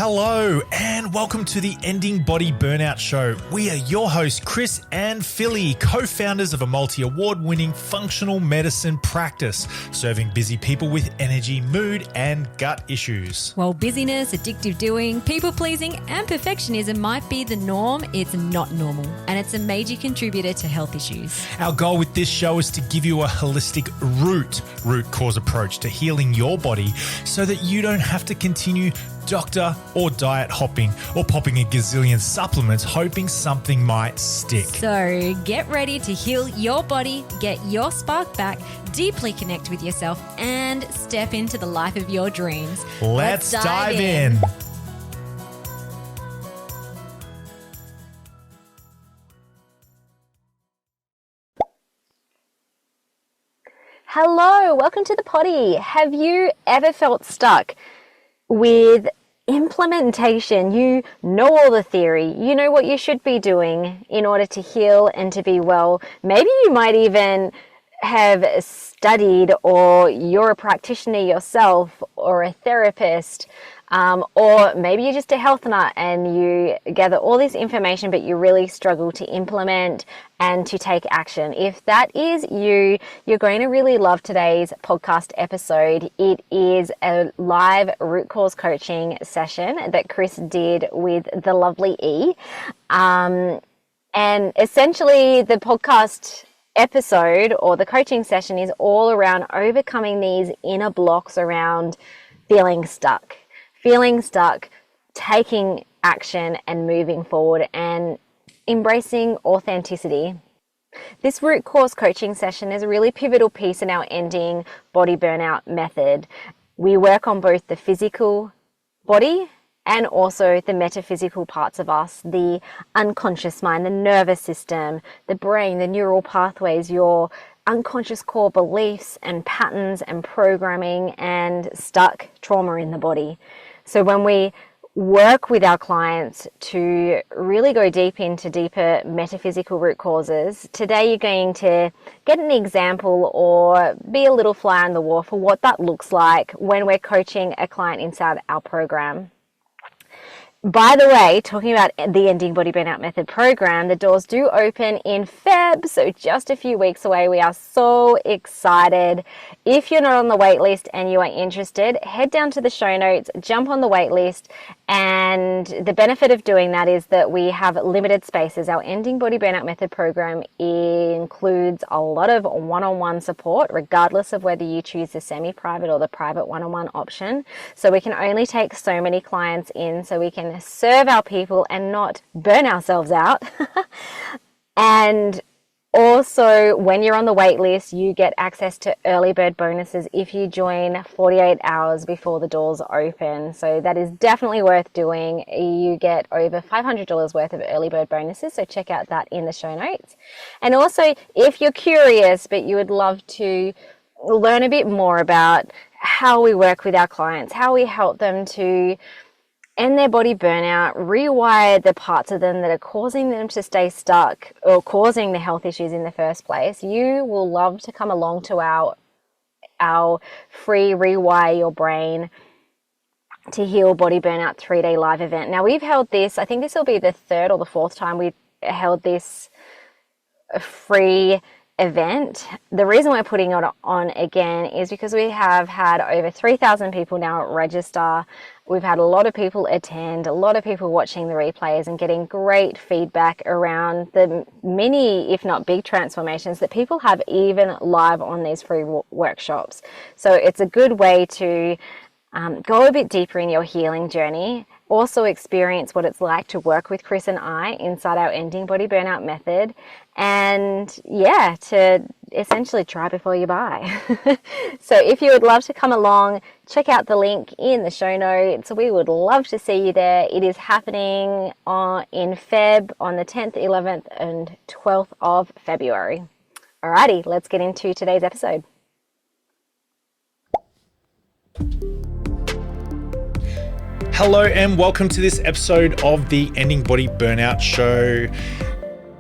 Hello and welcome to the Ending Body Burnout Show. We are your hosts, Chris and Philly, co-founders of a multi-award-winning functional medicine practice, serving busy people with energy, mood, and gut issues. While busyness, addictive doing, people-pleasing, and perfectionism might be the norm, it's not normal, and it's a major contributor to health issues. Our goal with this show is to give you a holistic root cause approach to healing your body so that you don't have to continue doctor or diet hopping or popping a gazillion supplements hoping something might stick. So get ready to heal your body, get your spark back, deeply connect with yourself, and step into the life of your dreams. Let's dive in. Hello, welcome to the potty. Have you ever felt stuck with implementation? You know all the theory, you know what you should be doing in order to heal and to be well. Maybe you might even have studied, or you're a practitioner yourself or a therapist, or maybe you're just a health nut and you gather all this information but you really struggle to implement and to take action. If that is you, you're going to really love today's podcast episode. It is a live root cause coaching session that Chris did with the lovely E. And essentially the podcast episode or the coaching session is all around overcoming these inner blocks around feeling stuck, taking action and moving forward and embracing authenticity. This root cause coaching session is a really pivotal piece in our Ending Body Burnout method. We work on both the physical body and also the metaphysical parts of us, the unconscious mind, the nervous system, the brain, the neural pathways, your unconscious core beliefs and patterns and programming and stuck trauma in the body. So when we work with our clients to really go deeper metaphysical root causes, today you're going to get an example or be a little fly on the wall for what that looks like when we're coaching a client inside our program. By the way, talking about the Ending Body Burnout Method program, the doors do open in Feb, so just a few weeks away. We are so excited. If you're not on the wait list and you are interested, head down to the show notes, jump on the wait list, and the benefit of doing that is that we have limited spaces. Our Ending Body Burnout Method program includes a lot of one-on-one support, regardless of whether you choose the semi-private or the private one-on-one option. So we can only take so many clients in so we can serve our people and not burn ourselves out. And also, when you're on the wait list, you get access to early bird bonuses if you join 48 hours before the doors open. So that is definitely worth doing. You get over $500 worth of early bird bonuses. So check out that in the show notes. And also, if you're curious, but you would love to learn a bit more about how we work with our clients, how we help them to end their body burnout, rewire the parts of them that are causing them to stay stuck or causing the health issues in the first place, you will love to come along to our free Rewire Your Brain to Heal Body Burnout 3-day live event. Now, we've held this, I think this will be the third or the fourth time we've held this free event. The reason we're putting it on again is because we have had over 3,000 people now register. We've had a lot of people attend, a lot of people watching the replays and getting great feedback around the many, if not big, transformations that people have even live on these free workshops. So it's a good way to go a bit deeper in your healing journey. Also experience what it's like to work with Chris and I inside our Ending Body Burnout method, and yeah, to essentially try before you buy. So if you would love to come along, check out the link in the show notes. We would love to see you there. It is happening in Feb on the 10th, 11th and 12th of February. Alrighty, let's get into today's episode. Hello and welcome to this episode of the Ending Body Burnout Show.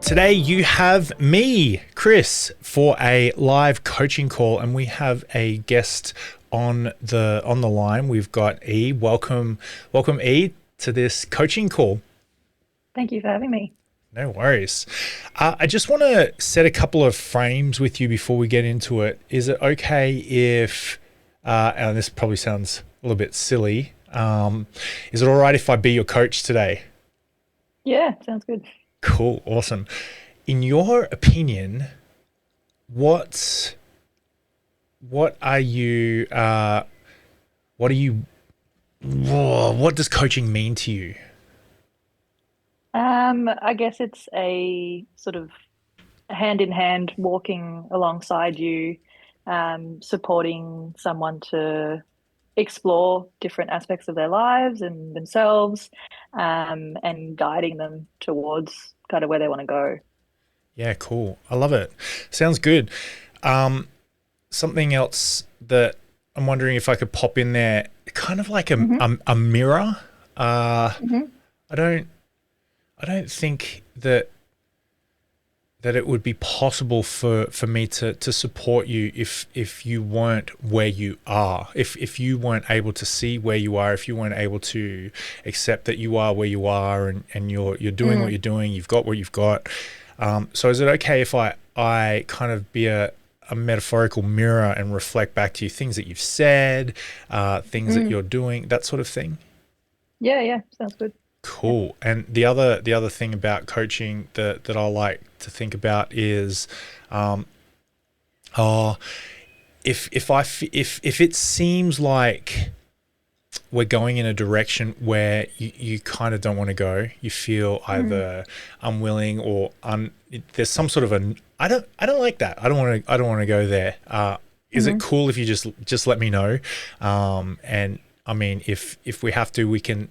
Today you have me, Chris, for a live coaching call, and we have a guest on the line. We've got E. Welcome E to this coaching call. Thank you for having me. No worries. I just want to set a couple of frames with you before we get into it. Is it okay if, and this probably sounds a little bit silly, is it all right if I be your coach today? Yeah, sounds good. Cool. Awesome. In your opinion, what are you, what does coaching mean to you? I guess it's a sort of hand in hand walking alongside you, supporting someone to explore different aspects of their lives and themselves, and guiding them towards kind of where they want to go. Yeah, cool. I love it. Sounds good. Something else that I'm wondering if I could pop in there, kind of like a mirror. Mhm. I don't think that it would be possible for me to support you if you weren't where you are, if you weren't able to see where you are, if you weren't able to accept that you are where you are and you're doing what you're doing, you've got what you've got. So is it okay if I kind of be a metaphorical mirror and reflect back to you things that you've said, things that you're doing, that sort of thing? Yeah, sounds good. Cool. And the other thing about coaching that I like to think about is, if it seems like we're going in a direction where you kind of don't want to go, you feel either unwilling or there's some sort of I don't like that. I don't want to go there. Is it cool if you just let me know? And I mean, if we have to, we can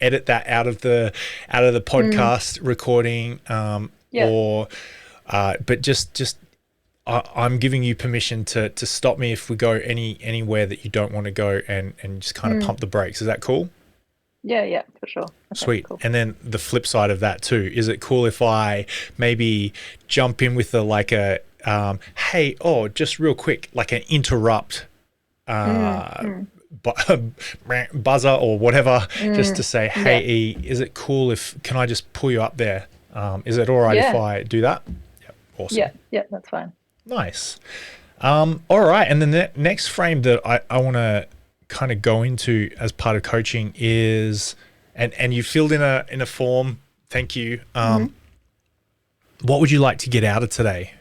edit that out of the podcast recording, or but just I'm giving you permission to stop me if we go anywhere that you don't want to go, and just kind of pump the brakes. Is that cool? Yeah, for sure. Okay, Sweet. cool. And then the flip side of that too, is it cool if I maybe jump in with hey, just real quick, like an interrupt buzzer or whatever, just to say, hey, E, is it cool can I just pull you up there? Is it all right if I do that? Yep. Awesome. Yeah, that's fine. Nice. All right. And then the next frame that I want to kind of go into as part of coaching is, and you filled in a form. Thank you. What would you like to get out of today?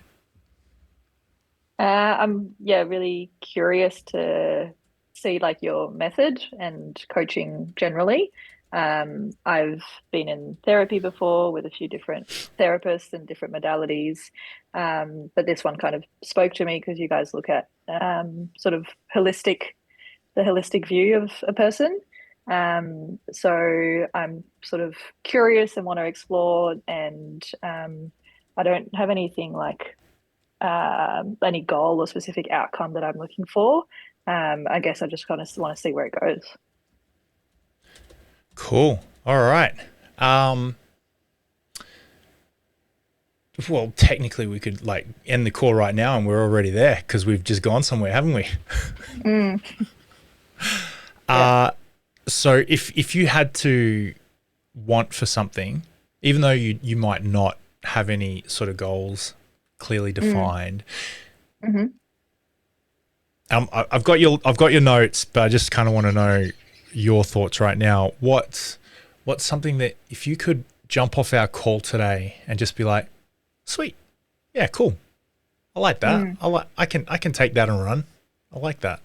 I'm really curious to see like your method and coaching generally. I've been in therapy before with a few different therapists and different modalities, but this one kind of spoke to me because you guys look at sort of the holistic view of a person. So I'm sort of curious and want to explore, and I don't have anything like any goal or specific outcome that I'm looking for. I guess I just kind of want to see where it goes. Cool. All right. Well, technically we could like end the call right now and we're already there because we've just gone somewhere, haven't we? So if you had to want for something, even though you might not have any sort of goals clearly defined, I've got your notes, but I just kind of want to know your thoughts right now. What's something that if you could jump off our call today and just be like, sweet, yeah, cool, I like that. I can take that and run. I like that.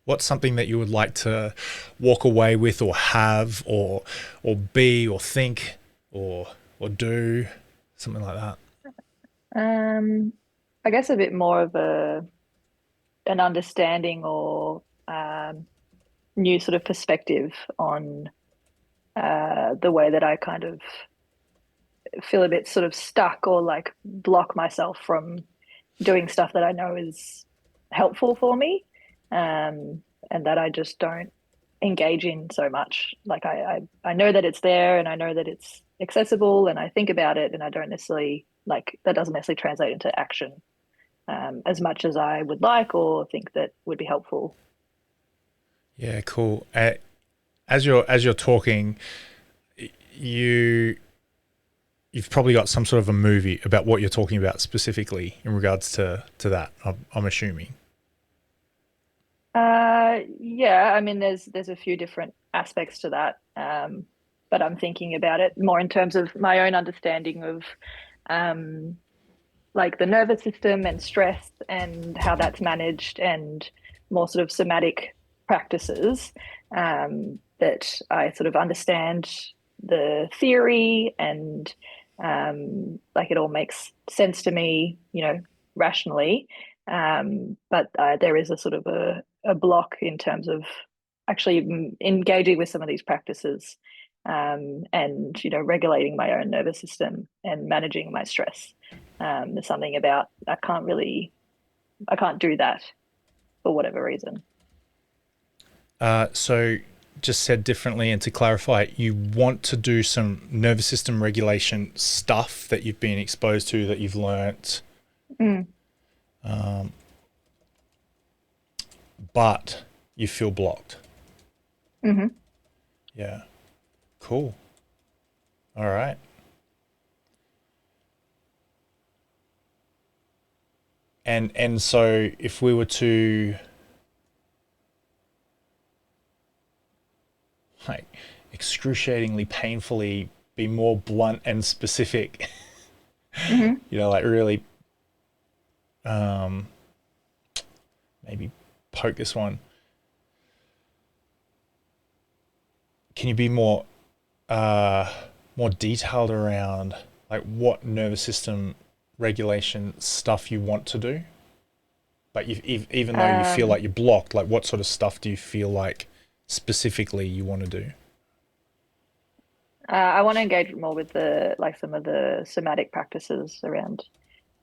What's something that you would like to walk away with, or have, or be, or think, or do, something like that? I guess a bit more of an understanding or new sort of perspective on the way that I kind of feel a bit sort of stuck or like block myself from doing stuff that I know is helpful for me, and that I just don't engage in so much. Like I know that it's there and I know that it's accessible and I think about it, and I don't necessarily that doesn't necessarily translate into action as much as I would like or think that would be helpful. Yeah, cool. as you're talking, you've probably got some sort of a movie about what you're talking about specifically in regards to that. I'm assuming. Yeah, I mean, there's a few different aspects to that, but I'm thinking about it more in terms of my own understanding of um, like the nervous system and stress and how that's managed, and more sort of somatic practices that I sort of understand the theory, and like it all makes sense to me, rationally. But there is a sort of a block in terms of actually engaging with some of these practices, and regulating my own nervous system and managing my stress. There's something about I can't do that for whatever reason. So just said differently, and to clarify, you want to do some nervous system regulation stuff that you've been exposed to, that you've learnt, but you feel blocked. Mm-hmm. Yeah. Cool. All right. And so if we were to like excruciatingly painfully be more blunt and specific, like really maybe poke this one. Can you be more detailed around like what nervous system regulation stuff you want to do? But even though you feel like you're blocked, like what sort of stuff do you feel like specifically you want to do? I want to engage more with some of the somatic practices around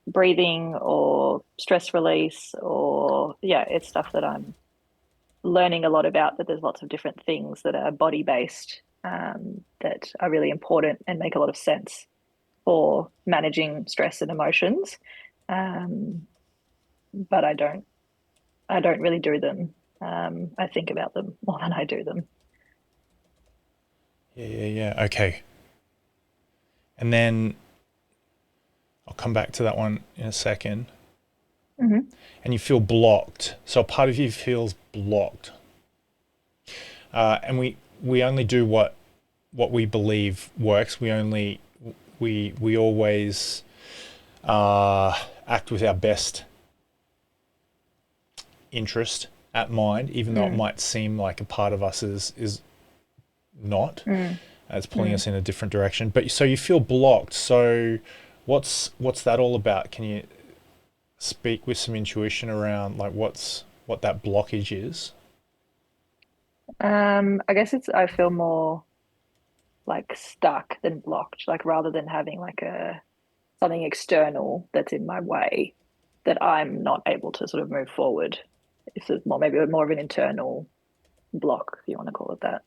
breathing or stress release, or it's stuff that I'm learning a lot about, that there's lots of different things that are body based, that are really important and make a lot of sense for managing stress and emotions. But I don't really do them. I think about them more than I do them. Yeah. Okay. And then I'll come back to that one in a second. Mm-hmm. And you feel blocked. So part of you feels blocked. And we only do what we believe works. We always act with our best interest at mind, even though it might seem like a part of us is not. It's pulling us in a different direction. But so you feel blocked. So what's that all about? Can you speak with some intuition around like what that blockage is? I guess I feel more like stuck than blocked, like rather than having like something external that's in my way, that I'm not able to sort of move forward. It's maybe more of an internal block, if you want to call it that.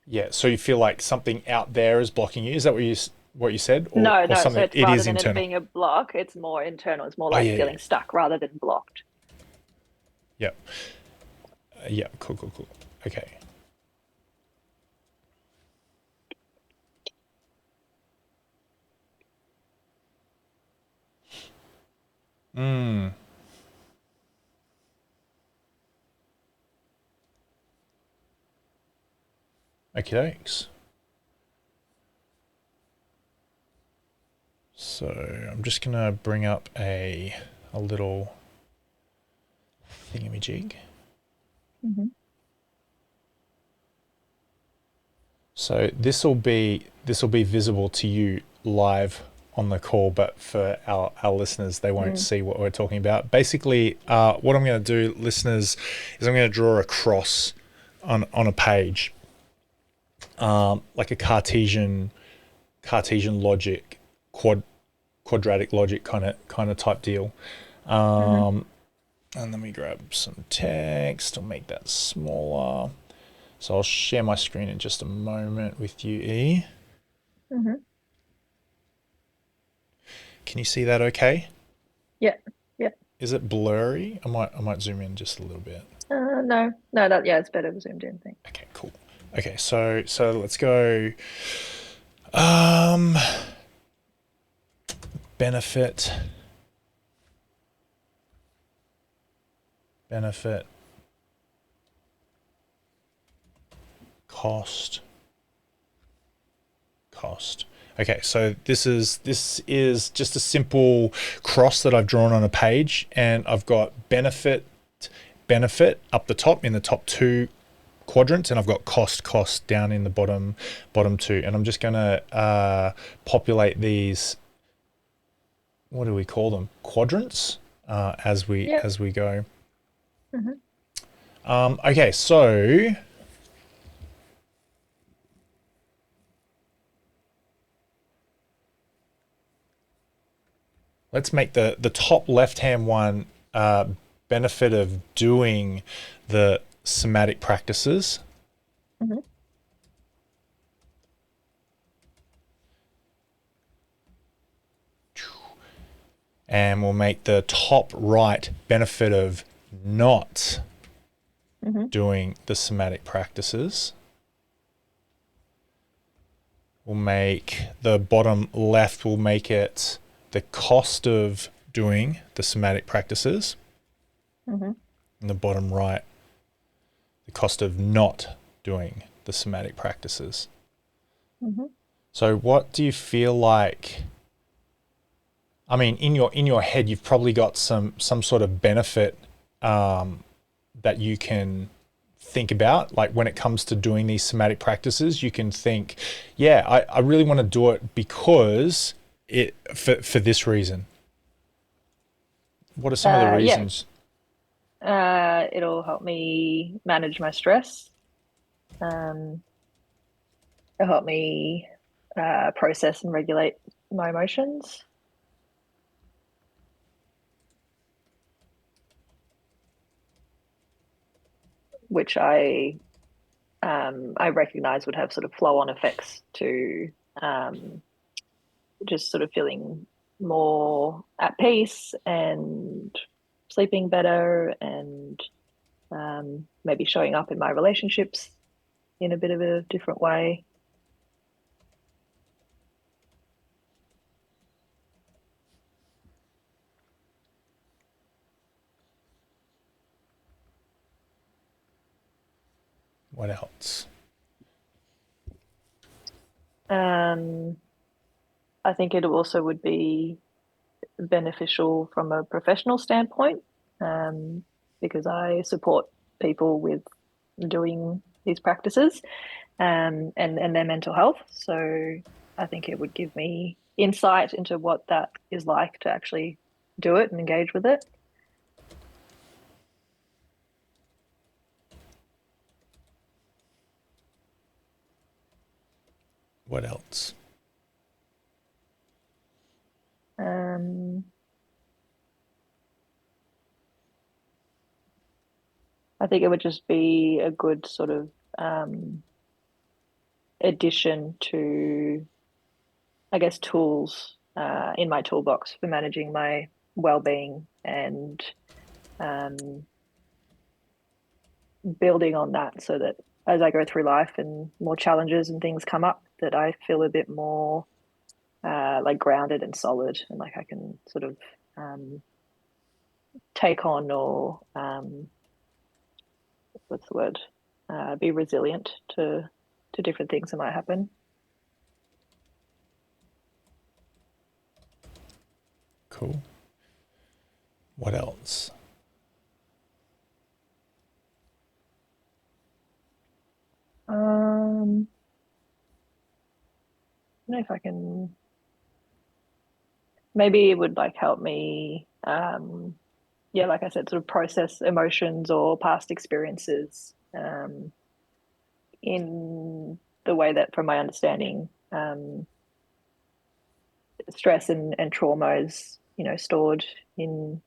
Yeah. So you feel like something out there is blocking you. Is that what you said? No. Or something, So it's it rather is than internal. it being a block, it's more internal. It's more like feeling stuck rather than blocked. Yeah. Yeah. Cool. Okay. Okay, thanks. So I'm just gonna bring up a little thingamajig. Mm-hmm. So this will be visible to you live on the call, but for our listeners, they won't see what we're talking about. Basically, what I'm going to do, listeners, is I'm going to draw a cross on a page, like a Cartesian logic, quadratic logic kind of type deal. And let me grab some text. I'll make that smaller. So I'll share my screen in just a moment with you, E. Mm-hmm. Can you see that okay? Yeah. Is it blurry? I might zoom in just a little bit. No, it's better zoomed in, thanks. Okay, cool. Okay, so let's go. Um, benefit, benefit, cost, cost. Okay, so this is just a simple cross that I've drawn on a page, and I've got benefit up the top in the top two quadrants, and I've got cost down in the bottom two, and I'm just gonna populate these. What do we call them? Quadrants as we Yep. go. Mm-hmm. Okay, so let's make the top left-hand one benefit of doing the somatic practices. Mm-hmm. And we'll make the top right benefit of not doing the somatic practices. We'll make the bottom left, we'll make it the cost of doing the somatic practices. Mm-hmm. And the bottom right, the cost of not doing the somatic practices. Mm-hmm. So what do you feel like? I mean, in your head, you've probably got some sort of benefit that you can think about. Like when it comes to doing these somatic practices, you can think, yeah, I really want to do it because for this reason. What are some of the reasons? It'll help me manage my stress. It'll help me process and regulate my emotions. Which I recognize would have sort of flow-on effects to just sort of feeling more at peace and sleeping better and maybe showing up in my relationships in a bit of a different way. What else? I think it also would be beneficial from a professional standpoint because I support people with doing these practices and their mental health. So I think it would give me insight into what that is like to actually do it and engage with it. What else? I think it would just be a good sort of addition to, I guess, tools in my toolbox for managing my well-being and building on that so that as I go through life and more challenges and things come up, that I feel a bit more like grounded and solid, and like I can sort of take on or what's the word? Be resilient to different things that might happen. Cool. What else? I don't know if I can. Maybe it would like help me, yeah, like I said, sort of process emotions or past experiences in the way that, from my understanding, stress and trauma is, stored in,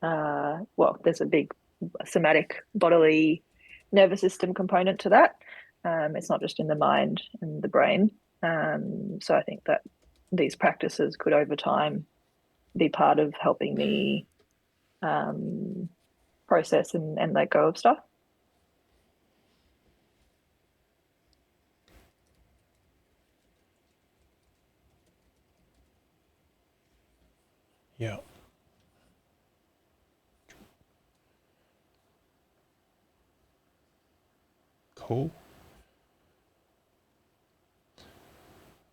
well, there's a big somatic bodily nervous system component to that. It's not just in the mind and the brain. So I think that these practices could over time be part of helping me process and let go of stuff. Yeah. Cool.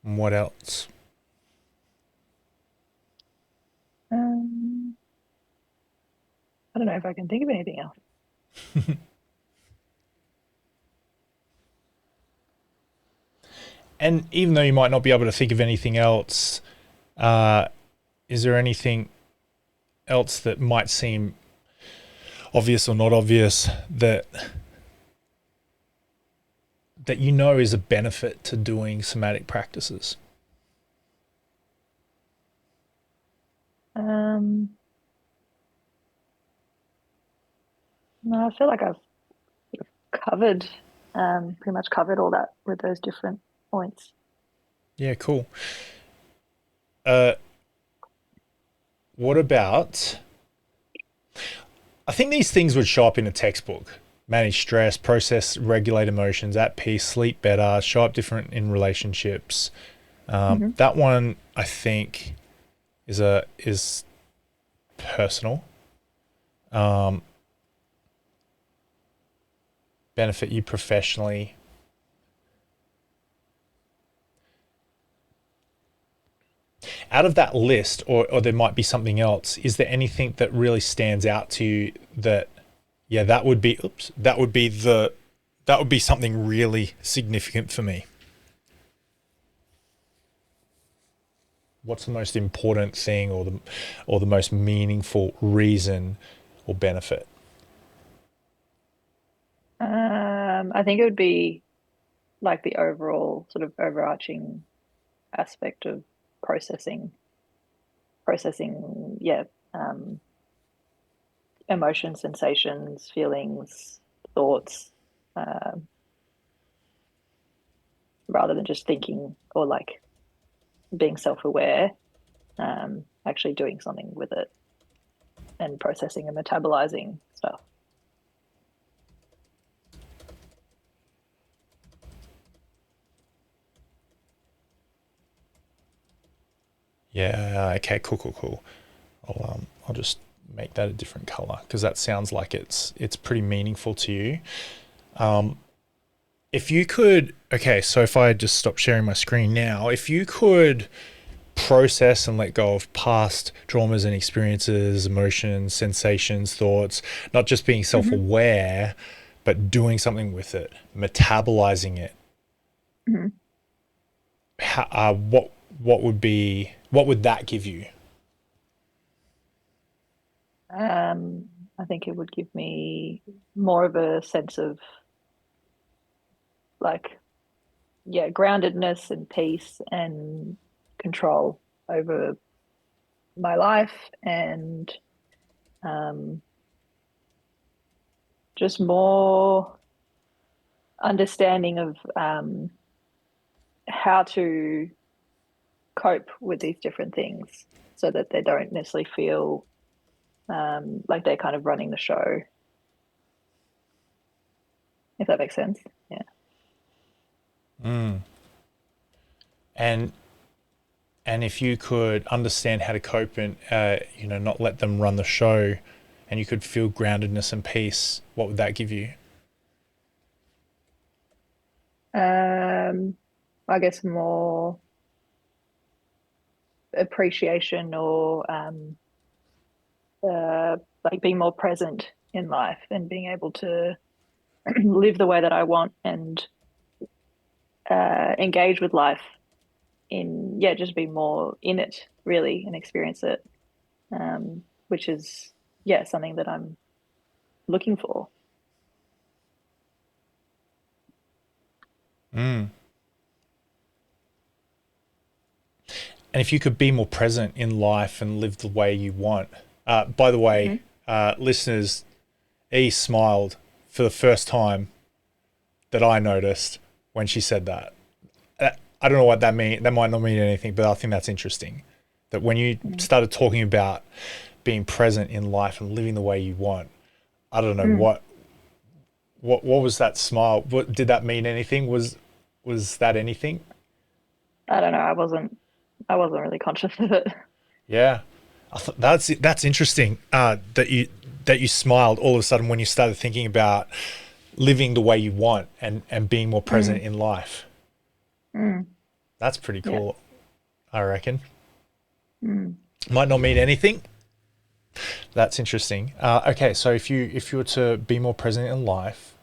And what else? I don't know if I can think of anything else. And even though you might not be able to think of anything else, is there anything else that might seem obvious or not obvious that you know is a benefit to doing somatic practices? No, I feel like I've covered, pretty much covered all that with those different points. Yeah, cool. What about, I think these things would show up in a textbook. Manage stress, process, regulate emotions, at peace, sleep better, show up different in relationships. That one I think is personal. Benefit you professionally. Out of that list, or there might be something else, is there anything that really stands out to you that, yeah, that would be something really significant for me? What's the most important thing, or the most meaningful reason or benefit? I think it would be like the overall sort of overarching aspect of processing, yeah, emotions, sensations, feelings, thoughts, rather than just thinking or like being self-aware, actually doing something with it and processing and metabolizing stuff. Yeah. Okay. Cool. I'll just make that a different color because that sounds like it's pretty meaningful to you. If you could, okay, so if I just stop sharing my screen now, if you could process and let go of past traumas and experiences, emotions, sensations, thoughts, not just being self-aware, but doing something with it, metabolizing it. What would that give you? I think it would give me more of a sense of like, yeah, groundedness and peace and control over my life, and just more understanding of how to cope with these different things so that they don't necessarily feel like they're kind of running the show, if that makes sense. Yeah. And if you could understand how to cope and not let them run the show, and you could feel groundedness and peace, what would that give you? I guess more appreciation, or like being more present in life and being able to live the way that I want and engage with life in, yeah, just be more in it really and experience it, which is, yeah, something that I'm looking for. And if you could be more present in life and live the way you want. By the way, listeners, E smiled for the first time that I noticed when she said that. I don't know what that means. That might not mean anything, but I think that's interesting. That when you started talking about being present in life and living the way you want, I don't know what was that smile? What did that mean? Anything? Was that anything? I don't know. I wasn't really conscious of it. Yeah. That's interesting. That you smiled all of a sudden when you started thinking about living the way you want and being more present in life. That's pretty cool, I reckon. Might not mean anything. That's interesting. Okay, so if you were to be more present in life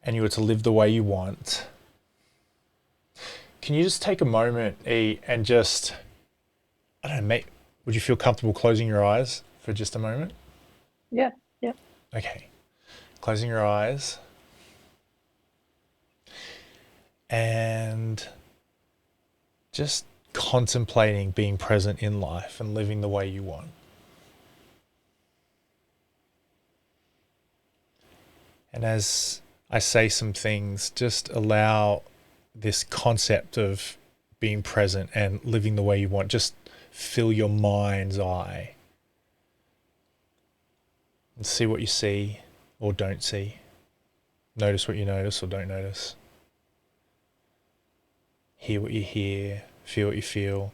and you were to live the way you want, can you just take a moment, E, and just, I don't know, mate, would you feel comfortable closing your eyes for just a moment? Yeah, yeah. Okay. Closing your eyes. And just contemplating being present in life and living the way you want. And as I say some things, just allow this concept of being present and living the way you want, just fill your mind's eye and see what you see or don't see. Notice what you notice or don't notice. Hear what you hear, feel what you feel.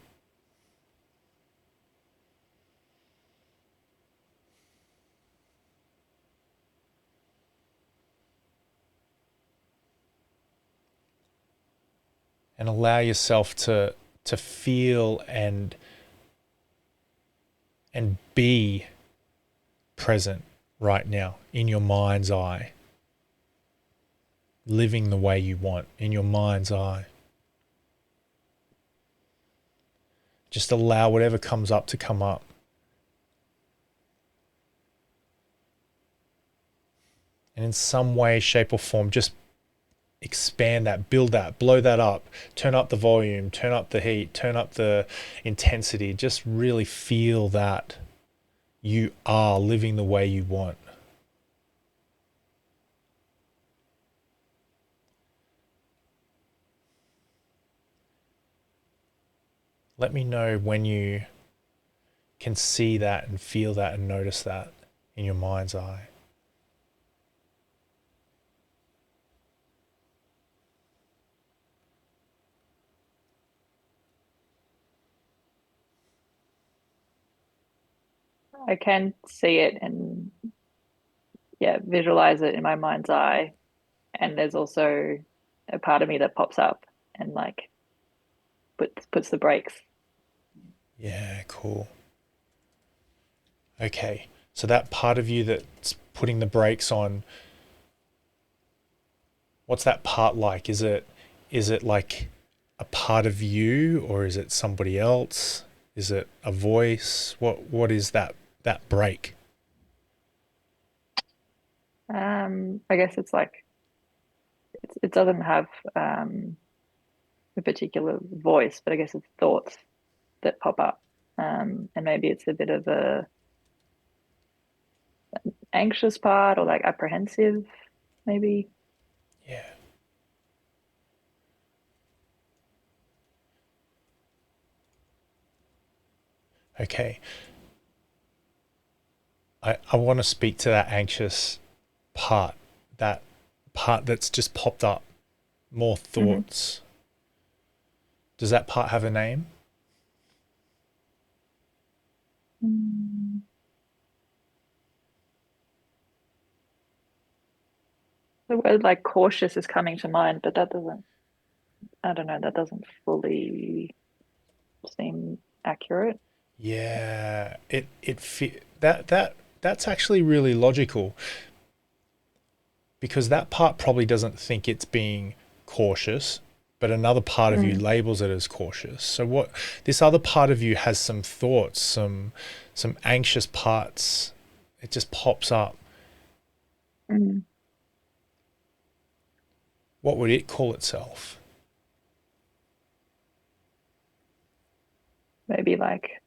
And allow yourself to feel and be present right now in your mind's eye. Living the way you want in your mind's eye. Just allow whatever comes up to come up. And in some way, shape or form, just expand that, build that, blow that up, turn up the volume, turn up the heat, turn up the intensity. Just really feel that you are living the way you want. Let me know when you can see that and feel that and notice that in your mind's eye. I can see it and visualize it in my mind's eye. And there's also a part of me that pops up and like puts the brakes. Yeah, cool. Okay, so that part of you that's putting the brakes on, what's that part like? Is it like a part of you, or is it somebody else? Is it a voice? What is that brake? I guess it's like it doesn't have a particular voice, but I guess it's thoughts that pop up, and maybe it's a bit of a anxious part or like apprehensive, maybe. Yeah. Okay. I want to speak to that anxious part, that part that's just popped up, more thoughts. Does that part have a name? The word like cautious is coming to mind, but that doesn't fully seem accurate. Yeah, that's actually really logical, because that part probably doesn't think it's being cautious, but another part of you labels it as cautious. So what this other part of you has some thoughts, some anxious parts. It just pops up. What would it call itself? Maybe like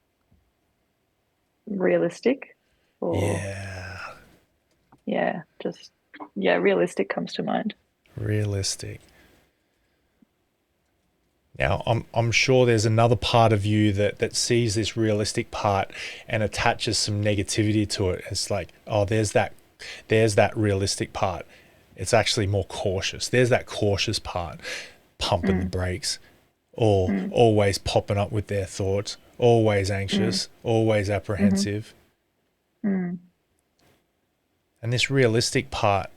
realistic, or realistic comes to mind. Realistic. Now, I'm sure there's another part of you that sees this realistic part and attaches some negativity to it. It's like, oh, there's that realistic part. It's actually more cautious. There's that cautious part, pumping the brakes. or always popping up with their thoughts, always anxious, always apprehensive. Mm. And this realistic part,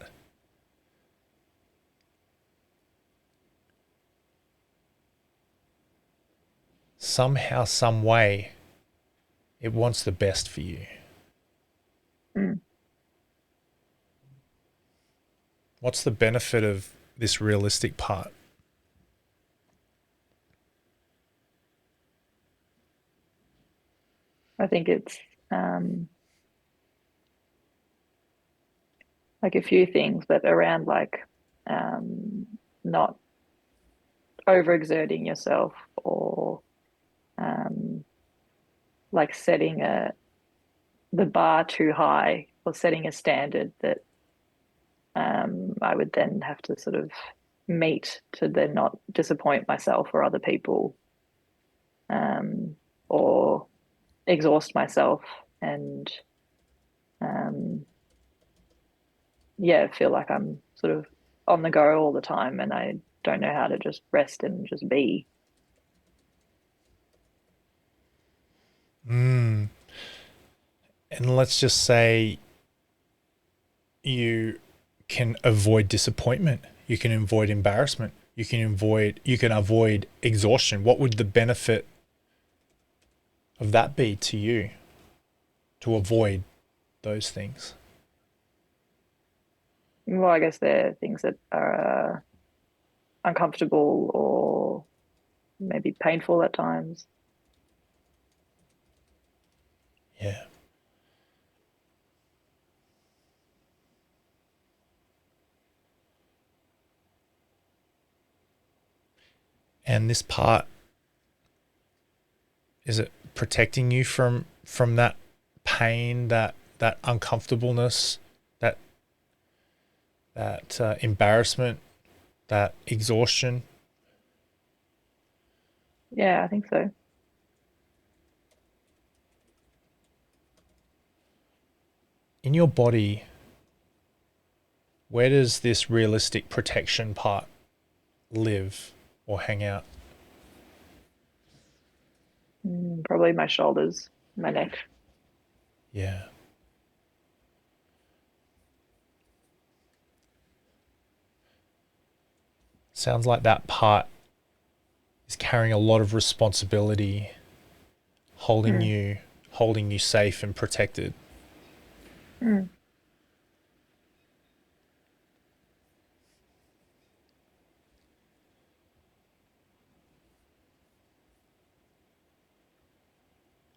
somehow, some way, it wants the best for you. Mm. What's the benefit of this realistic part? I think it's like a few things, but around like not overexerting yourself, or like setting the bar too high, or setting a standard that I would then have to sort of meet to then not disappoint myself or other people, or exhaust myself and yeah, feel like I'm sort of on the go all the time and I don't know how to just rest and just be. And let's just say you can avoid disappointment, you can avoid embarrassment, you can avoid exhaustion. What would the benefit of that be to you, to avoid those things? Well, I guess they're things that are uncomfortable or maybe painful at times. Yeah. And this part, is it protecting you from that pain, that uncomfortableness, that embarrassment, that exhaustion? Yeah, I think so. In your body, where does this realistic protection part live or hang out? Probably my shoulders, my neck. Yeah. Sounds like that part is carrying a lot of responsibility, holding you safe and protected. Mm.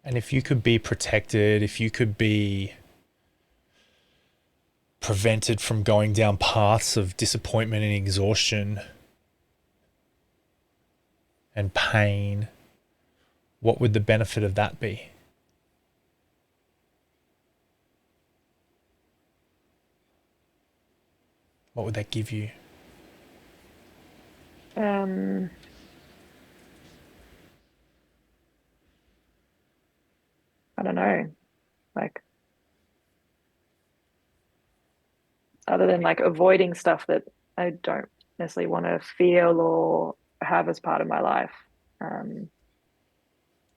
And if you could be protected, if you could be prevented from going down paths of disappointment and exhaustion and pain, what would the benefit of that be? What would that give you? I don't know, like other than like avoiding stuff that I don't necessarily want to feel or have as part of my life. Um,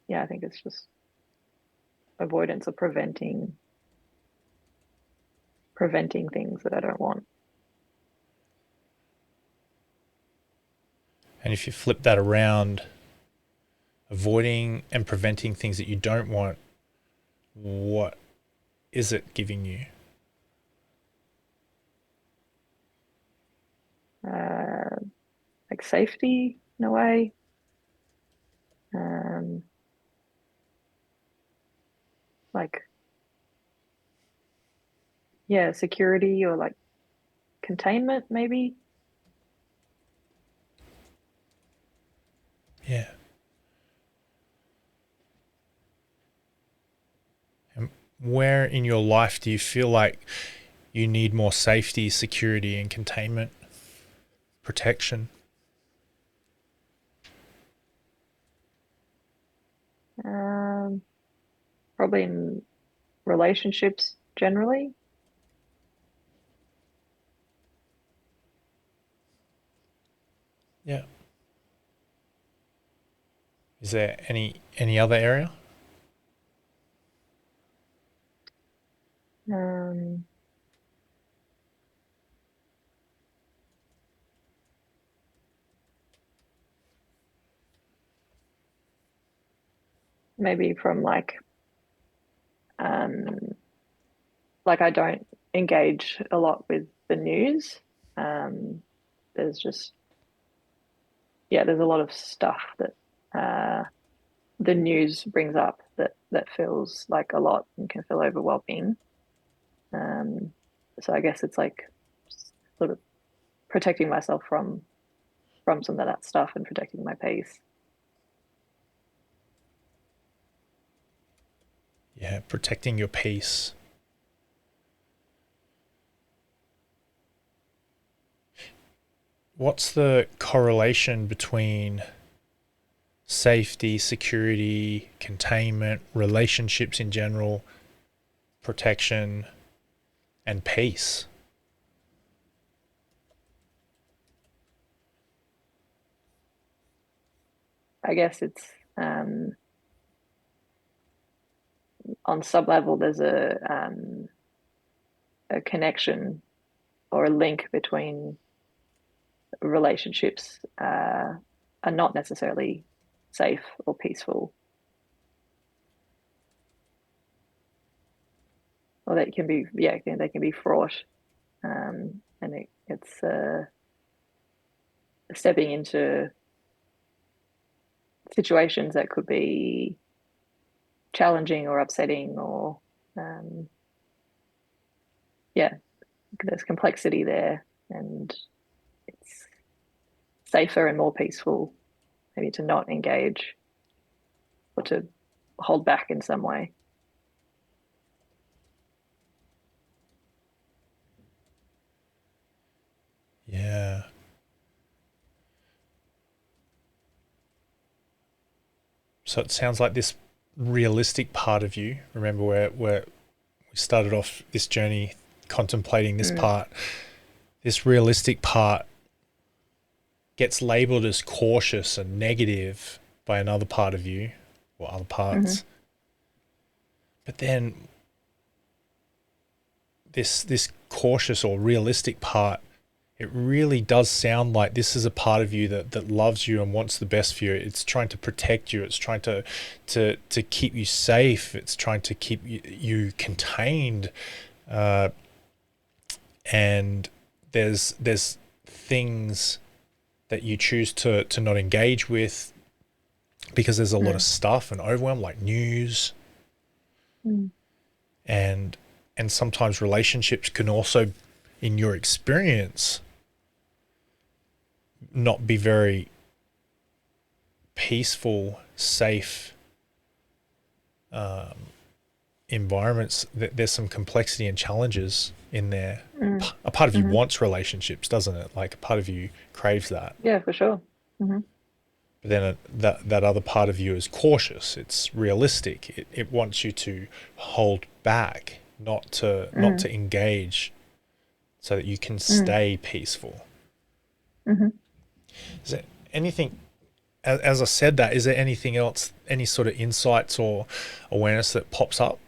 yeah, I think it's just avoidance or preventing things that I don't want. And if you flip that around, avoiding and preventing things that you don't want, what is it giving you? Like safety in a way. Um, like yeah, security or like containment maybe. Yeah. And where in your life do you feel like you need more safety, security, and containment, protection? Probably in relationships generally. Yeah. Is there any other area? Um, maybe from like I don't engage a lot with the news. There's just there's a lot of stuff that the news brings up that feels like a lot and can feel overwhelming. So I guess it's like sort of protecting myself from some of that stuff and protecting my peace. Yeah, protecting your peace. What's the correlation between safety, security, containment, relationships in general, protection, and peace? I guess it's on some level there's a connection or a link between relationships are not necessarily safe or peaceful, or they can be they can be fraught, and it's stepping into situations that could be challenging or upsetting, or there's complexity there, and it's safer and more peaceful maybe to not engage or to hold back in some way. Yeah. So it sounds like this realistic part of you, remember where we started off this journey contemplating this part, this realistic part gets labeled as cautious and negative by another part of you or other parts. But then this cautious or realistic part, it really does sound like this is a part of you that loves you and wants the best for you. It's trying to protect you. It's trying to keep you safe. It's trying to keep you contained. And there's things that you choose to not engage with because there's a lot of stuff and overwhelm, like news. And sometimes relationships can also, in your experience, not be very peaceful, safe environments. There's some complexity and challenges in there. A part of you wants relationships, doesn't it? Like a part of you craves that. Yeah, for sure. But then that other part of you is cautious. It's realistic. It wants you to hold back, not to engage, so that you can stay peaceful. Is there anything, as I said that, is there anything else, any sort of insights or awareness that pops up?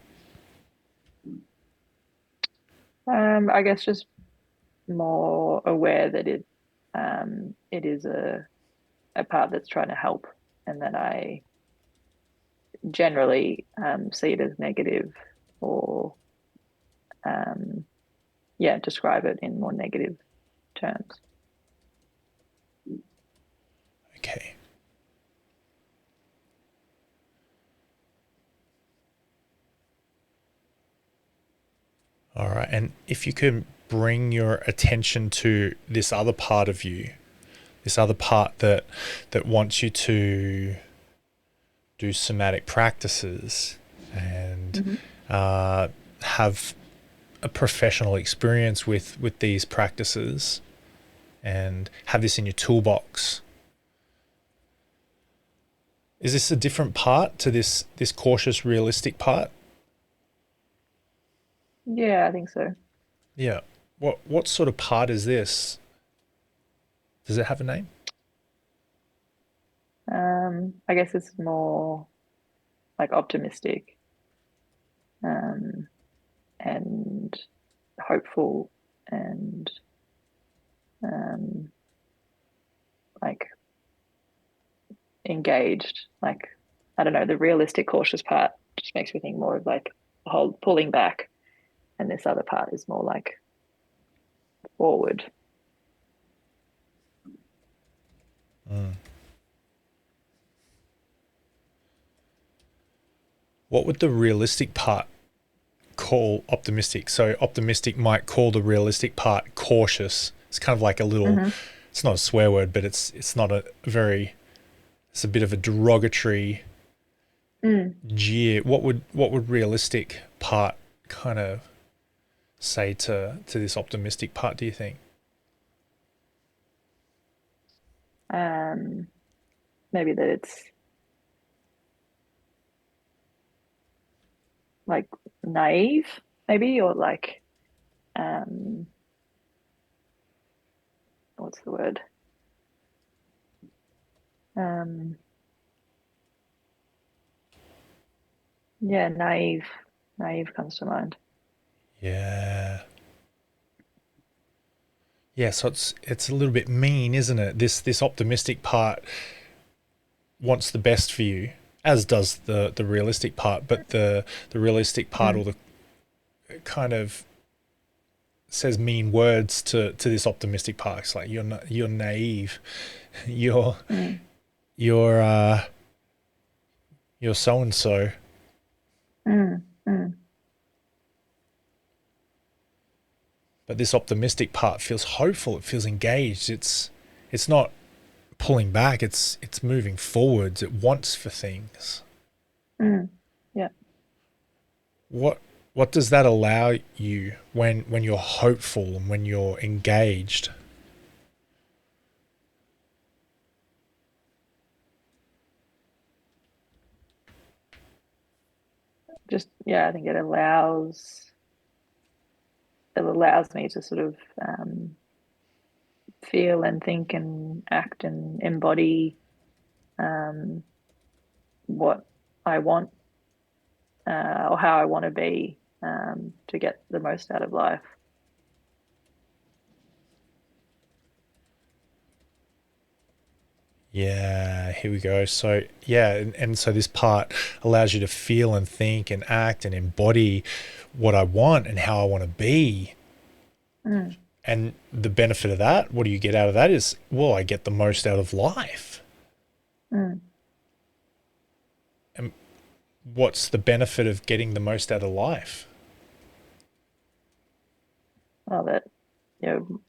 I guess just more aware that it is a part that's trying to help, and that I generally see it as negative, or describe it in more negative terms. Okay. All right. And if you can bring your attention to this other part of you, this other part that wants you to do somatic practices and have a professional experience with these practices and have this in your toolbox. Is this a different part to this cautious, realistic part? Yeah, I think so. Yeah. What sort of part is this? Does it have a name? I guess it's more like optimistic, and hopeful and like engaged. Like, I don't know, the realistic, cautious part just makes me think more of like the whole pulling back, and this other part is more like forward. What would the realistic part call optimistic? So optimistic might call the realistic part cautious. It's kind of like a little, it's not a swear word, but it's not a very, it's a bit of a derogatory jeer. What would realistic part kind of say to this optimistic part, do you think? Maybe that it's like naive, maybe, or like what's the word? Yeah, naive. Naive comes to mind. Yeah. Yeah, so it's a little bit mean, isn't it? This optimistic part wants the best for you, as does the realistic part, but the realistic part or the kind of says mean words to this optimistic part. It's like you're naive. You're so and so. But this optimistic part feels hopeful. It feels engaged. It's not pulling back. It's moving forwards. It wants for things. Yeah. What does that allow you when you're hopeful and when you're engaged? Just, yeah, I think it allows me to sort of feel and think and act and embody what I want, or how I want to be, to get the most out of life. Yeah, here we go. So yeah, and so this part allows you to feel and think and act and embody what I want and how I want to be. And the benefit of that, what do you get out of that is, well, I get the most out of life. And what's the benefit of getting the most out of life? Well, that,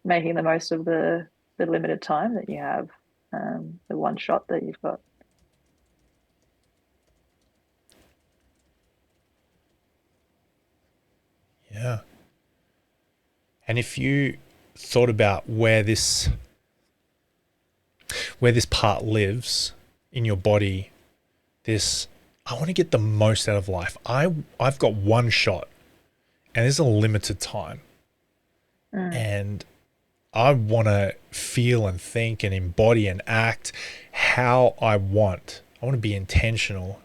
making the most of the limited time that you have, the one shot that you've got. Yeah. And if you thought about where this part lives in your body, this, I want to get the most out of life. I've got one shot and there's a limited time. And I want to feel and think and embody and act how I want. I want to be intentional.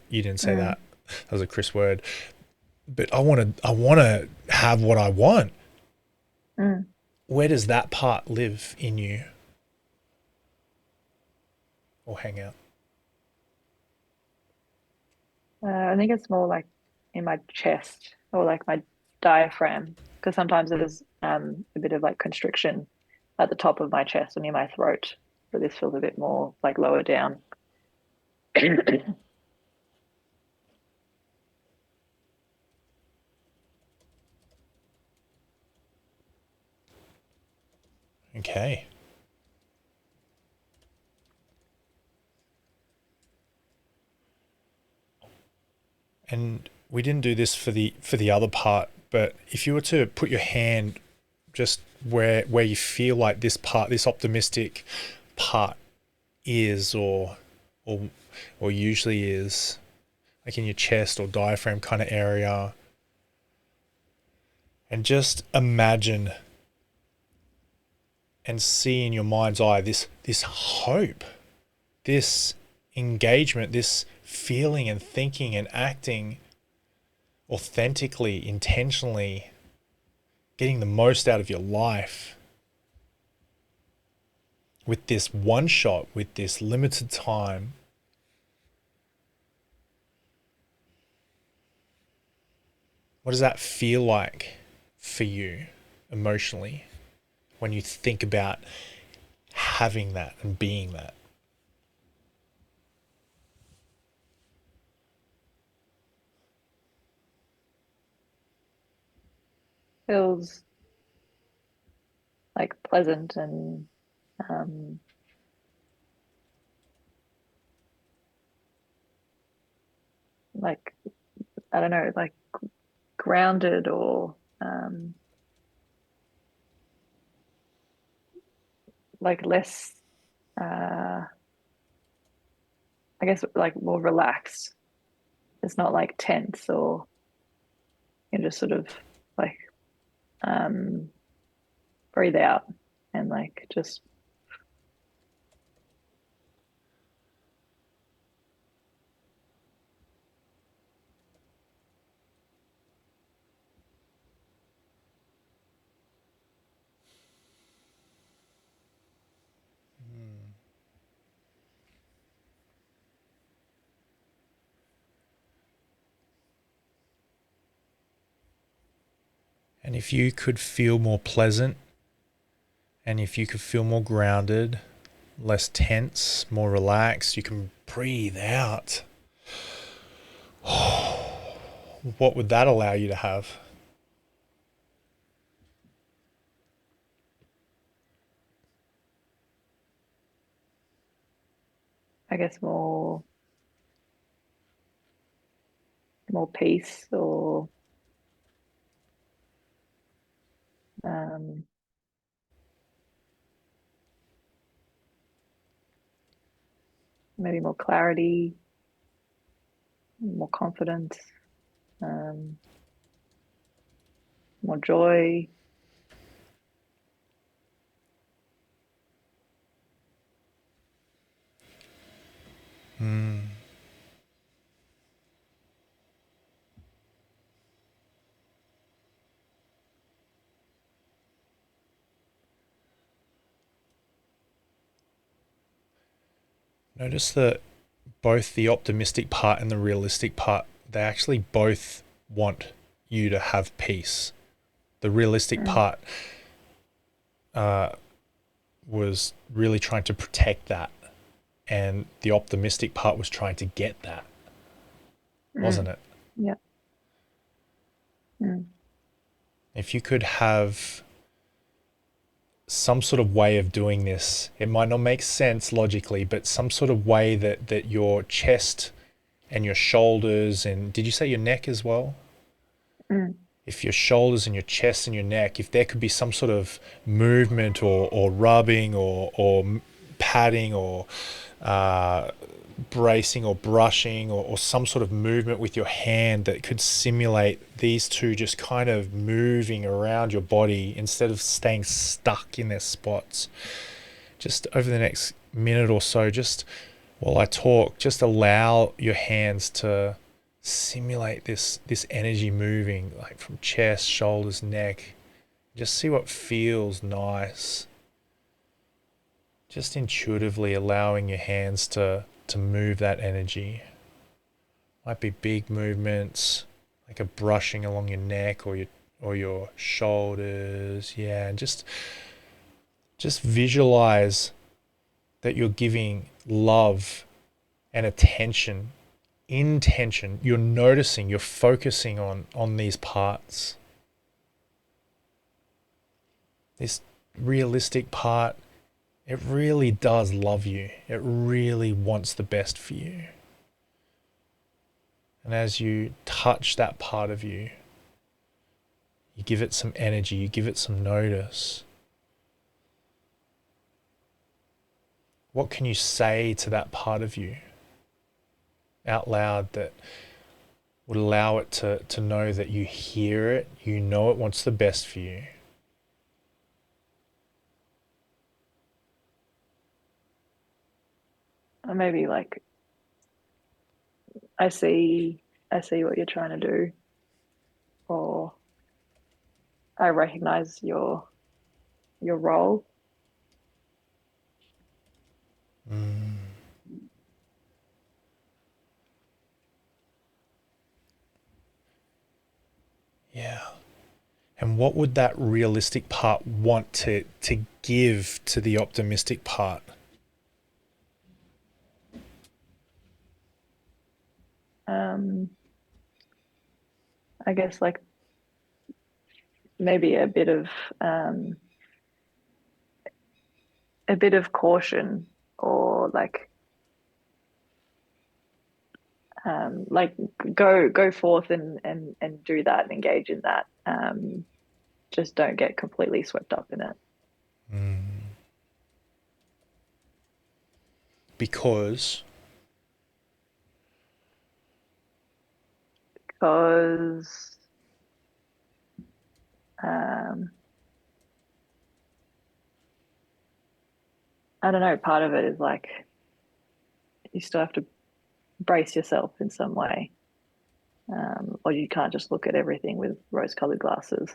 You didn't say that. That was a Chris word. But I want to have what I want. Where does that part live in you? Or hang out? I think it's more like in my chest, or like my diaphragm, because sometimes there's a bit of like constriction at the top of my chest and near my throat. So this feels a bit more like lower down. Okay. And we didn't do this for the other part, but if you were to put your hand just where you feel like this part, this optimistic part is, or usually is, like in your chest or diaphragm kind of area, and just imagine and see in your mind's eye this hope, this engagement, this feeling and thinking and acting authentically, intentionally, getting the most out of your life with this one shot, with this limited time. What does that feel like for you emotionally when you think about having that and being that? Feels like pleasant and um, like, I don't know, like grounded or like less, I guess, like more relaxed. It's not like tense, or you just sort of like um, breathe out and like just And if you could feel more pleasant, and if you could feel more grounded, less tense, more relaxed, you can breathe out. What would that allow you to have? I guess more peace, or um, maybe more clarity, more confidence, um, more joy. Notice that both the optimistic part and the realistic part, they actually both want you to have peace. The realistic Mm. part was really trying to protect that, and the optimistic part was trying to get that, wasn't Mm. it? Yeah. Mm. If you could have some sort of way of doing this, it might not make sense logically, but some sort of way that your chest and your shoulders, and did you say your neck as well? Mm. If your shoulders and your chest and your neck, if there could be some sort of movement or rubbing or patting or bracing or brushing or some sort of movement with your hand that could simulate these two just kind of moving around your body instead of staying stuck in their spots. Just over the next minute or so, just while I talk, just allow your hands to simulate this energy moving, like from chest, shoulders, neck. Just see what feels nice. Just intuitively allowing your hands to move that energy. Might be big movements, like a brushing along your neck or your shoulders. Yeah, and just visualize that you're giving love and attention, intention. You're noticing, you're focusing on these parts. This realistic part, it really does love you. It really wants the best for you. And as you touch that part of you, you give it some energy, you give it some notice. What can you say to that part of you out loud that would allow it to know that you hear it, you know it wants the best for you? Or maybe like I see what you're trying to do, or I recognize your role. Yeah. And what would that realistic part want to give to the optimistic part? I guess like maybe um, a bit of caution, or like go forth and do that and engage in that. Just don't get completely swept up in it. Because Because um, I don't know, part of it is like you still have to brace yourself in some way, or you can't just look at everything with rose-colored glasses.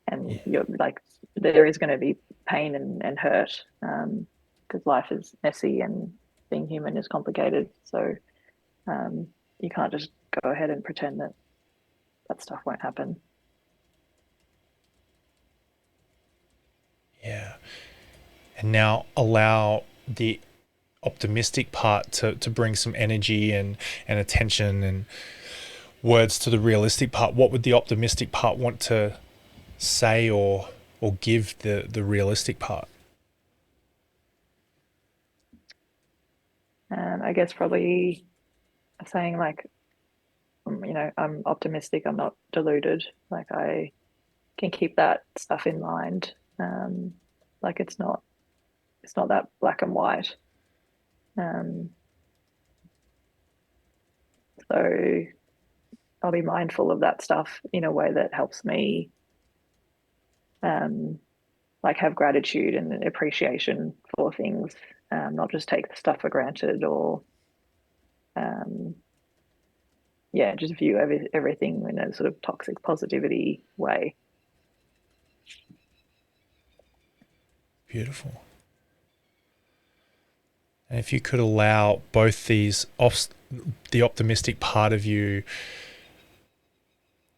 And yeah, you're like, there is going to be pain and hurt, because life is messy and being human is complicated. So um, you can't just go ahead and pretend that that stuff won't happen. yeah. And now allow the optimistic part to bring some energy and attention and words to the realistic part. What would the optimistic part want to say or give the realistic part? And I guess probably saying like, I'm optimistic, I'm not deluded. Like I can keep that stuff in mind. Like it's not that black and white. Um, so I'll be mindful of that stuff in a way that helps me, um, like have gratitude and appreciation for things, not just take the stuff for granted, or um, yeah, just view everything in a sort of toxic positivity way. Beautiful. And if you could allow both the optimistic part of you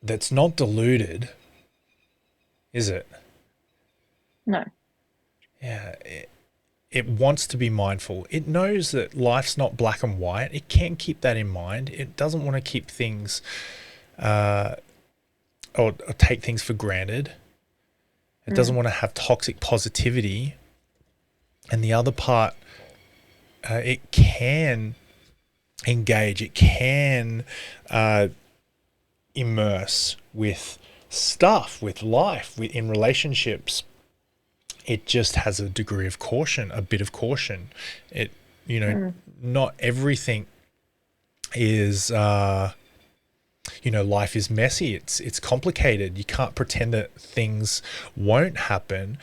that's not deluded, is it? No. Yeah. It wants to be mindful. It knows that life's not black and white. It can keep that in mind. It doesn't want to keep things or take things for granted. It doesn't want to have toxic positivity. And the other part, it can engage. It can immerse with stuff, with life, in relationships. It just has a degree of caution, a bit of caution. It, not everything is, life is messy. It's complicated. You can't pretend that things won't happen.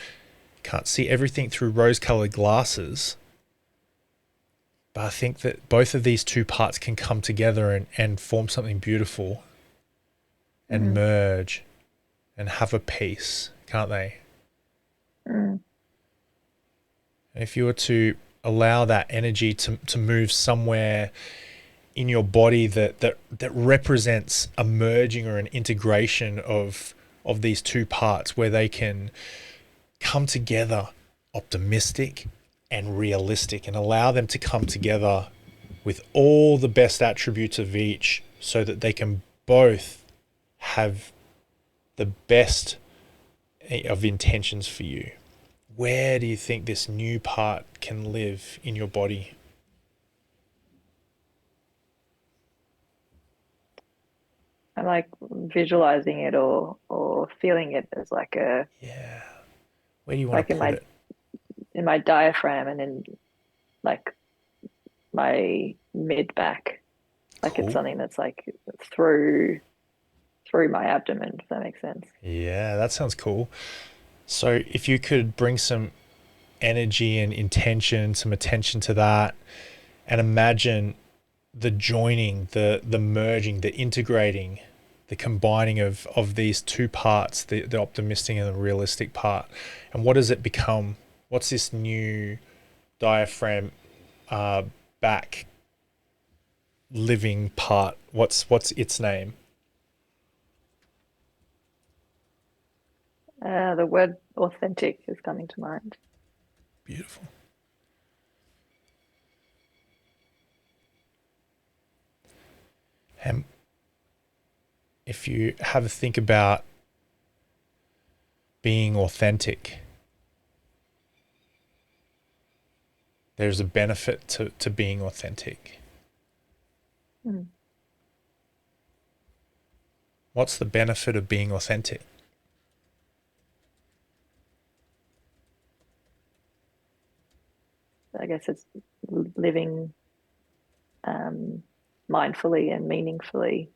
Can't see everything through rose-colored glasses. But I think that both of these two parts can come together and form something beautiful and merge and have a peace, can't they? Mm. And if you were to allow that energy to move somewhere in your body that represents a merging or an integration of these two parts, where they can come together, optimistic and realistic, and allow them to come together with all the best attributes of each, so that they can both have the best of intentions for you. Where do you think this new part can live in your body? I like visualizing it, or feeling it as like a Yeah. Where do you want like to put it? in my diaphragm, and in like my mid back. Like it's Cool. something that's like through my abdomen, if that makes sense. Yeah, that sounds cool. So if you could bring some energy and intention, some attention to that, and imagine the joining, the merging, the integrating, the combining of these two parts, the optimistic and the realistic part. And what does it become? What's this new diaphragm back living part? What's its name? The word authentic is coming to mind. Beautiful. And if you have a think about being authentic, there's a benefit to being authentic. Mm. What's the benefit of being authentic? I guess it's living mindfully and meaningfully.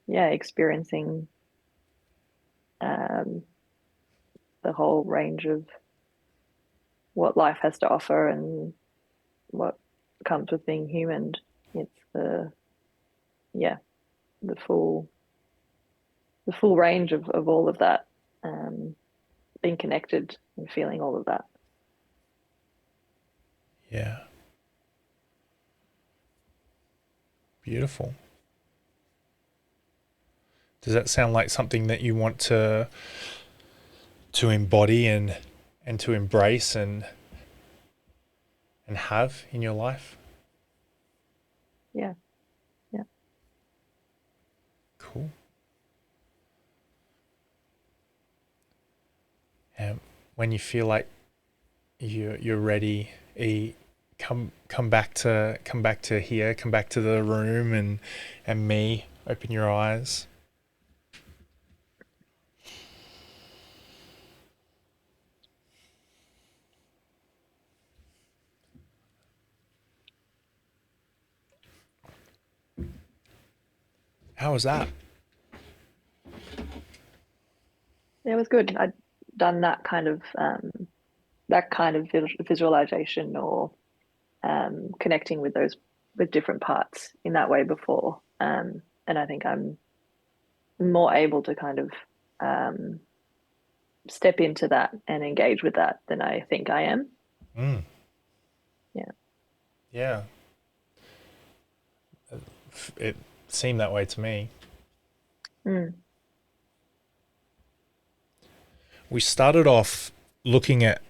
Experiencing the whole range of what life has to offer and what comes with being human. It's the full range of all of that, being connected and feeling all of that. Yeah. Beautiful. Does that sound like something that you want to embody and to embrace and have in your life? Yeah. Cool. And when you feel like you're ready, come back to here, come back to the room and me. Open your eyes. How was that? It was good. I'd done that kind of visualization or connecting with different parts in that way before, and I think I'm more able to kind of step into that and engage with that than I think I am. Yeah. It seemed that way to me. We started off looking at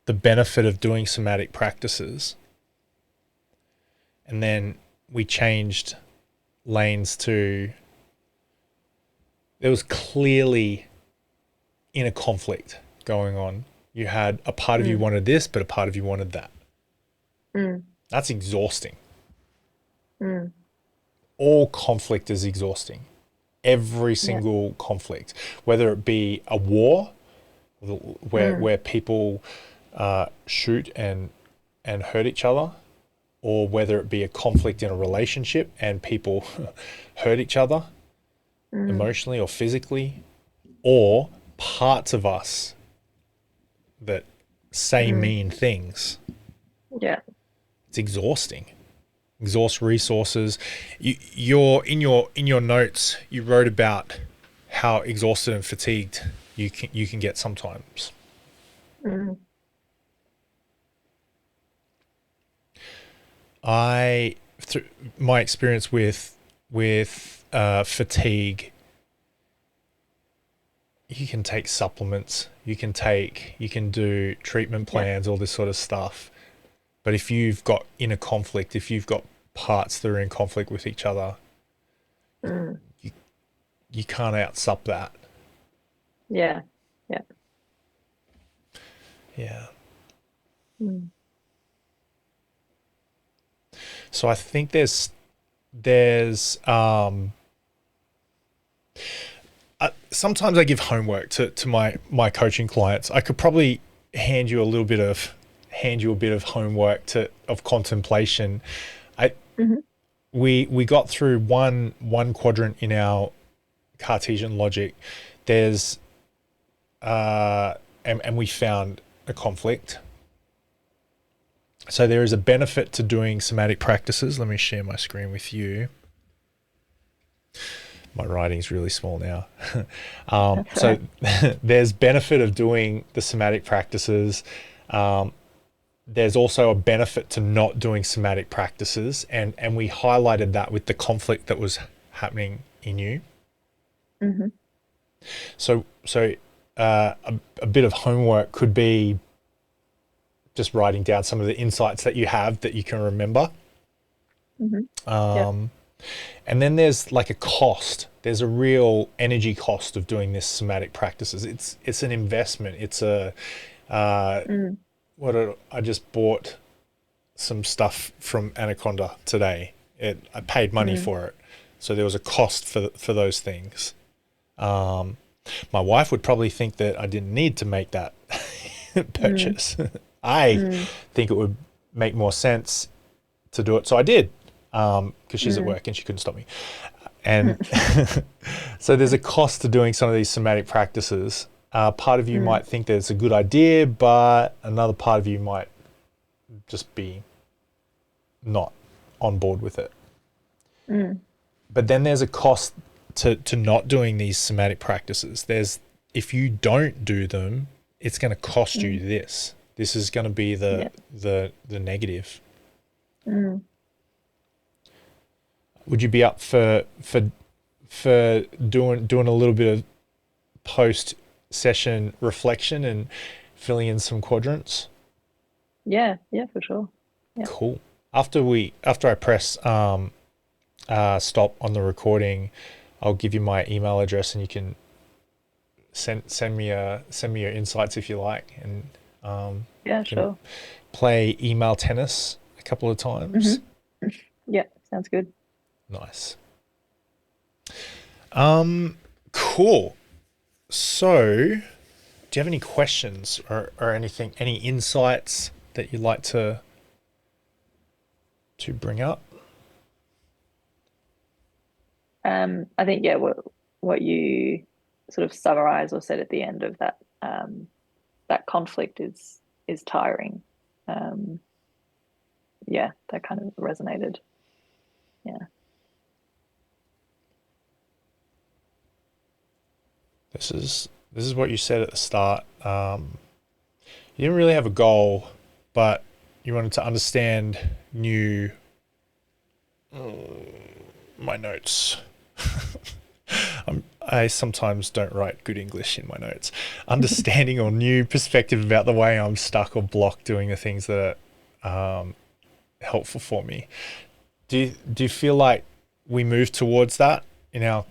the benefit of doing somatic practices, and then we changed lanes to, there was clearly inner conflict going on. You had a part of you wanted this, but a part of you wanted that. That's exhausting. All conflict is exhausting. Every single conflict, whether it be a war where people shoot and hurt each other, or whether it be a conflict in a relationship and people hurt each other emotionally or physically, or parts of us that say mean things. Yeah. It's exhausting. Exhaust resources. You're in your notes, you wrote about how exhausted and fatigued you can get sometimes. Through my experience with fatigue, you can take supplements, you can do treatment plans, all this sort of stuff. But if you've got inner conflict, if you've got parts that are in conflict with each other, you can't outsup that. Yeah. So I think there's sometimes I give homework to my coaching clients. I could probably hand you a bit of homework of contemplation. We got through one quadrant in our Cartesian logic, there's and we found a conflict. So there is a benefit to doing somatic practices. Let me share my screen with you. My writing's really small now. So there's benefit of doing the somatic practices. There's also a benefit to not doing somatic practices, and we highlighted that with the conflict that was happening in you. Mm-hmm. So a bit of homework could be just writing down some of the insights that you have that you can remember. Mm-hmm. And then there's like a cost. There's a real energy cost of doing this somatic practices. It's an investment. It's a I just bought some stuff from Anaconda today. I paid money for it, so there was a cost for those things. My wife would probably think that I didn't need to make that purchase. I think it would make more sense to do it, so I did, because she's at work and she couldn't stop me. And so there's a cost to doing some of these somatic practices. Part of you might think that it's a good idea, but another part of you might just be not on board with it. But then there's a cost to not doing these somatic practices. If you don't do them, it's going to cost you this. This is going to be the negative. Would you be up for doing a little bit of post session reflection and filling in some quadrants? Yeah, for sure. Yeah. Cool. After I press stop on the recording, I'll give you my email address and you can send me your insights if you like, and Sure. play email tennis a couple of times. Yeah, sounds good. Nice. Cool. So, do you have any questions or anything, any insights that you'd like to bring up? I think what you sort of summarized or said at the end of that that conflict is tiring. That kind of resonated. Yeah. This is what you said at the start. You didn't really have a goal, but you wanted to understand new. My notes. I sometimes don't write good English in my notes. Understanding or new perspective about the way I'm stuck or blocked doing the things that are helpful for me. Do you feel like we moved towards that in our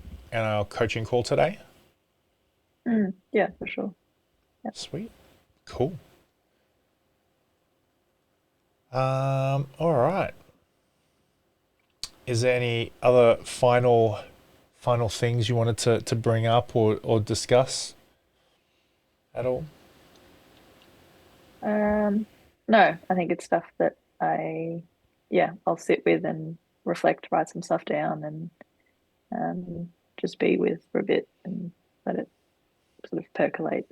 coaching call today? Yeah, for sure. Yeah. Sweet. Cool. All right. Is there any other final things you wanted to bring up or discuss at all? No, I think it's stuff that I'll sit with and reflect, write some stuff down, and just be with for a bit and let it sort of percolate.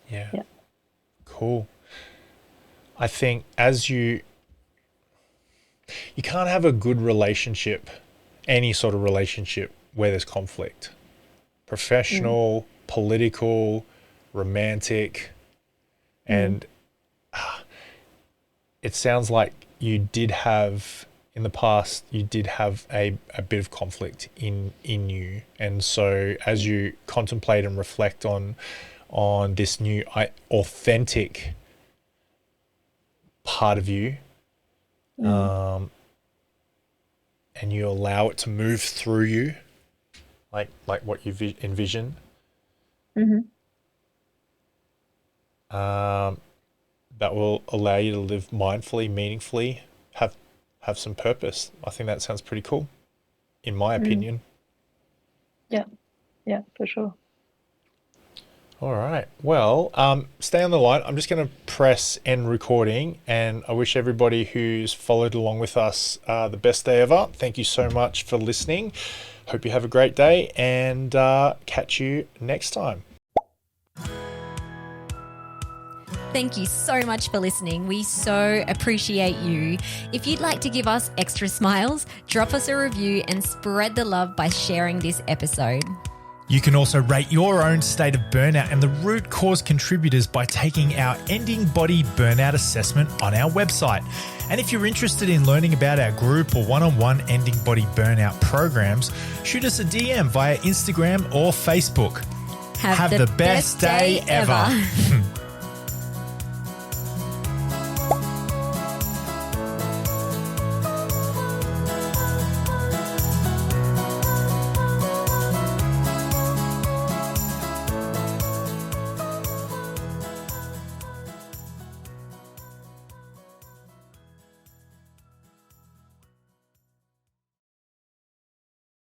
Yeah. Yeah. Cool. I think as you can't have a good relationship, any sort of relationship where there's conflict. Professional, political, romantic, and it sounds like you did have in the past, you did have a bit of conflict in you. And so as you contemplate and reflect on this new authentic part of you, and you allow it to move through you, like what you envision, that will allow you to live mindfully, meaningfully, have some purpose. I think that sounds pretty cool, in my opinion. Yeah, for sure. All right. Well, stay on the line. I'm just going to press end recording, and I wish everybody who's followed along with us the best day ever. Thank you so much for listening. Hope you have a great day, and catch you next time. Thank you so much for listening. We so appreciate you. If you'd like to give us extra smiles, drop us a review and spread the love by sharing this episode. You can also rate your own state of burnout and the root cause contributors by taking our Ending Body Burnout Assessment on our website. And if you're interested in learning about our group or one-on-one Ending Body Burnout programs, shoot us a DM via Instagram or Facebook. Have the best day ever.